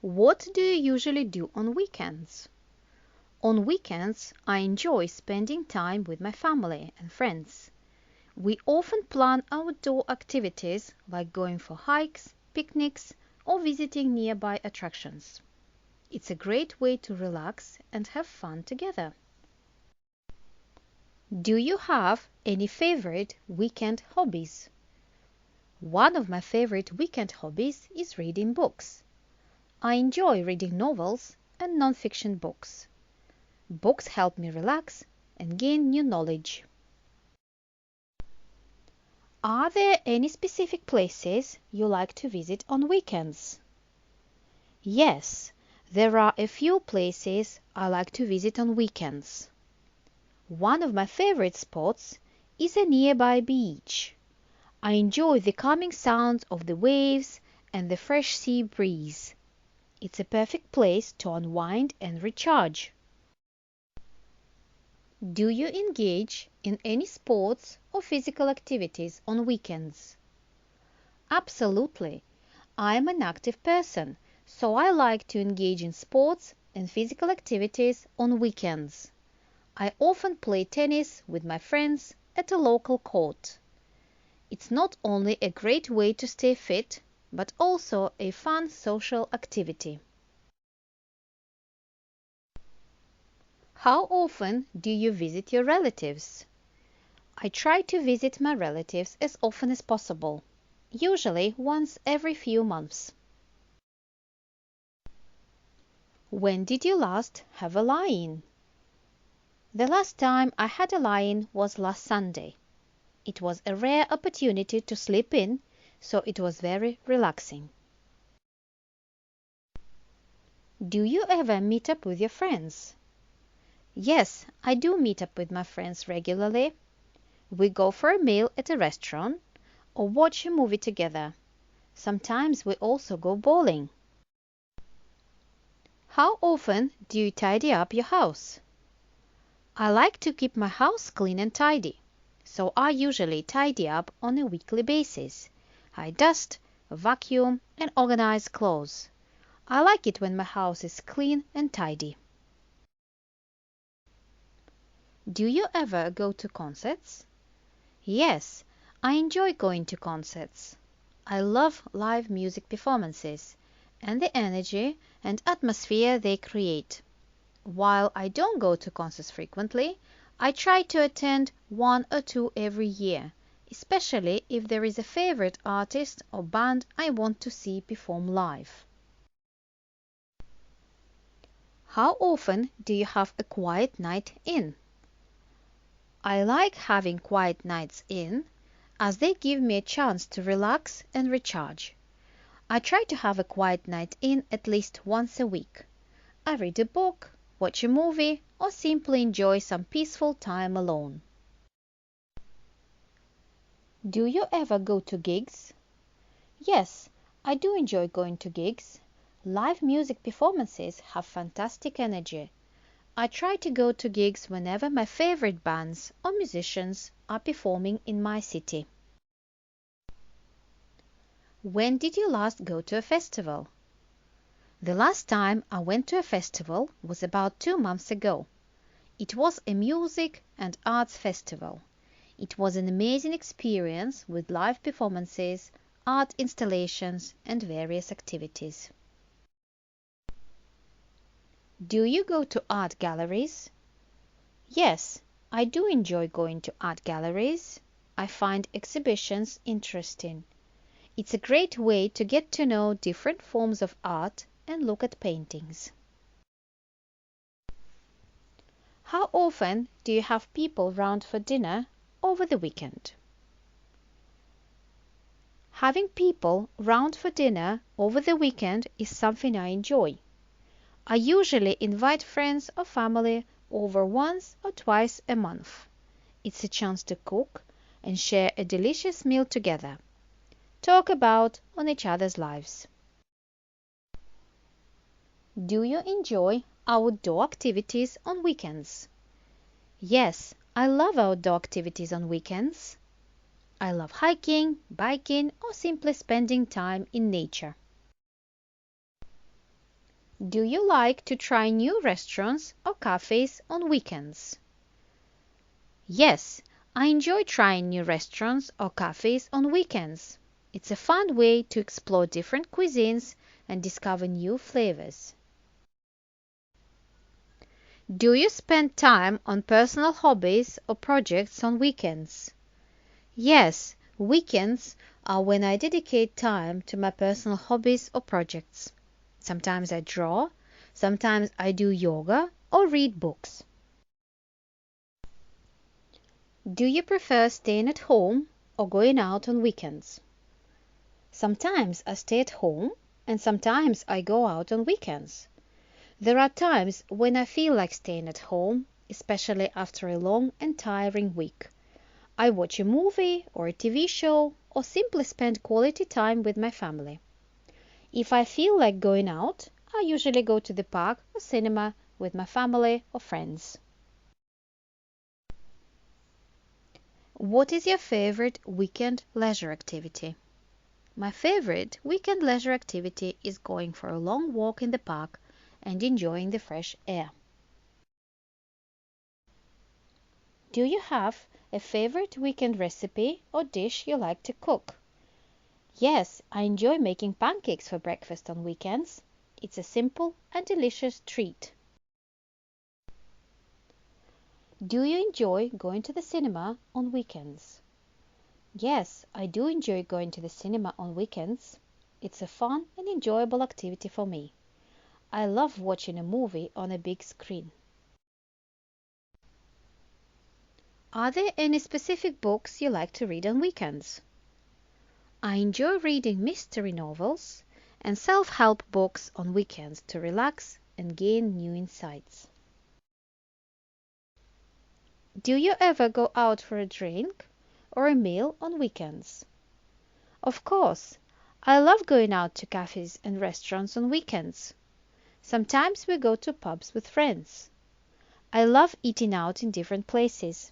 What do you usually do on weekends? On weekends, I enjoy spending time with my family and friends. We often plan outdoor activities like going for hikes, picnics, or visiting nearby attractions. It's a great way to relax and have fun together. Do you have any favorite weekend hobbies? One of my favorite weekend hobbies is reading books. I enjoy reading novels and non-fiction books. Books help me relax and gain new knowledge. Are there any specific places you like to visit on weekends? Yes, there are a few places I like to visit on weekends. One of my favorite spots is a nearby beach. I enjoy the calming sounds of the waves and the fresh sea breeze. It's a perfect place to unwind and recharge. Do you engage in any sports or physical activities on weekends? Absolutely. I am an active person, so I like to engage in sports and physical activities on weekends. I often play tennis with my friends at a local court. It's not only a great way to stay fit, but also a fun social activity. How often do you visit your relatives? I try to visit my relatives as often as possible, usually once every few months. When did you last have a lie-in? The last time I had a lie-in was last Sunday. It was a rare opportunity to sleep in, so it was very relaxing. Do you ever meet up with your friends? Yes, I do meet up with my friends regularly. We go for a meal at a restaurant or watch a movie together. Sometimes we also go bowling. How often do you tidy up your house? I like to keep my house clean and tidy, so I usually tidy up on a weekly basis. I dust, vacuum, and organize clothes. I like it when my house is clean and tidy. Do you ever go to concerts? Yes, I enjoy going to concerts. I love live music performances and the energy and atmosphere they create. While I don't go to concerts frequently, I try to attend one or two every year, especially if there is a favorite artist or band I want to see perform live. How often do you have a quiet night in? I like having quiet nights in, as they give me a chance to relax and recharge. I try to have a quiet night in at least once a week. I read a book, watch a movie, or simply enjoy some peaceful time alone. Do you ever go to gigs? Yes, I do enjoy going to gigs. Live music performances have fantastic energy. I try to go to gigs whenever my favorite bands or musicians are performing in my city. When did you last go to a festival? The last time I went to a festival was about 2 months ago. It was a music and arts festival. It was an amazing experience with live performances, art installations, and various activities. Do you go to art galleries? Yes, I do enjoy going to art galleries. I find exhibitions interesting. It's a great way to get to know different forms of art and look at paintings. How often do you have people round for dinner over the weekend? Having people round for dinner over the weekend is something I enjoy. I usually invite friends or family over once or twice a month. It's a chance to cook and share a delicious meal together. Talk about on each other's lives. Do you enjoy outdoor activities on weekends? Yes, I love outdoor activities on weekends. I love hiking, biking, or simply spending time in nature. Do you like to try new restaurants or cafes on weekends? Yes, I enjoy trying new restaurants or cafes on weekends. It's a fun way to explore different cuisines and discover new flavors. Do you spend time on personal hobbies or projects on weekends? Yes, weekends are when I dedicate time to my personal hobbies or projects. Sometimes I draw, sometimes I do yoga or read books. Do you prefer staying at home or going out on weekends? Sometimes I stay at home and sometimes I go out on weekends. There are times when I feel like staying at home, especially after a long and tiring week. I watch a movie or a TV show or simply spend quality time with my family. If I feel like going out, I usually go to the park or cinema with my family or friends. What is your favorite weekend leisure activity? My favorite weekend leisure activity is going for a long walk in the park and enjoying the fresh air. Do you have a favorite weekend recipe or dish you like to cook? Yes, I enjoy making pancakes for breakfast on weekends. It's a simple and delicious treat. Do you enjoy going to the cinema on weekends? Yes, I do enjoy going to the cinema on weekends. It's a fun and enjoyable activity for me. I love watching a movie on a big screen. Are there any specific books you like to read on weekends? I enjoy reading mystery novels and self-help books on weekends to relax and gain new insights. Do you ever go out for a drink or a meal on weekends? Of course, I love going out to cafes and restaurants on weekends. Sometimes we go to pubs with friends. I love eating out in different places.